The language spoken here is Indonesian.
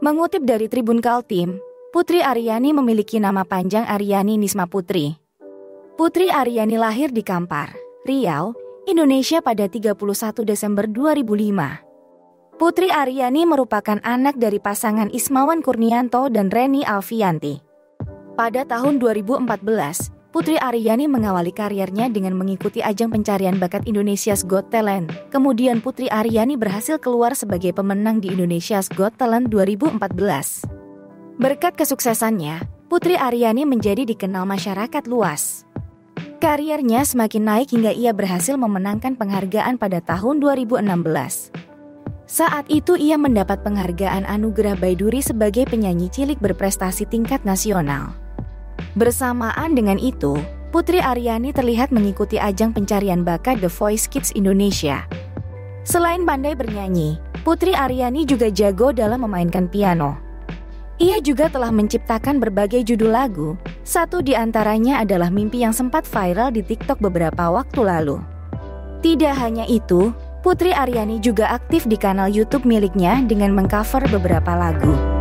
Mengutip dari Tribun Kaltim, Putri Aryani memiliki nama panjang Aryani Nisma Putri. Putri Aryani lahir di Kampar, Riau, Indonesia pada 31 Desember 2005. Putri Aryani merupakan anak dari pasangan Ismawan Kurnianto dan Reni Alfianti. Pada tahun 2014, Putri Aryani mengawali karirnya dengan mengikuti ajang pencarian bakat Indonesia's Got Talent. Kemudian Putri Aryani berhasil keluar sebagai pemenang di Indonesia's Got Talent 2014. Berkat kesuksesannya, Putri Aryani menjadi dikenal masyarakat luas. Karirnya semakin naik hingga ia berhasil memenangkan penghargaan pada tahun 2016. Saat itu ia mendapat penghargaan Anugerah Baiduri sebagai penyanyi cilik berprestasi tingkat nasional. Bersamaan dengan itu, Putri Aryani terlihat mengikuti ajang pencarian bakat The Voice Kids Indonesia. Selain pandai bernyanyi, Putri Aryani juga jago dalam memainkan piano. Ia juga telah menciptakan berbagai judul lagu, satu di antaranya adalah Mimpi yang sempat viral di TikTok beberapa waktu lalu. Tidak hanya itu, Putri Aryani juga aktif di kanal YouTube miliknya dengan mengcover beberapa lagu.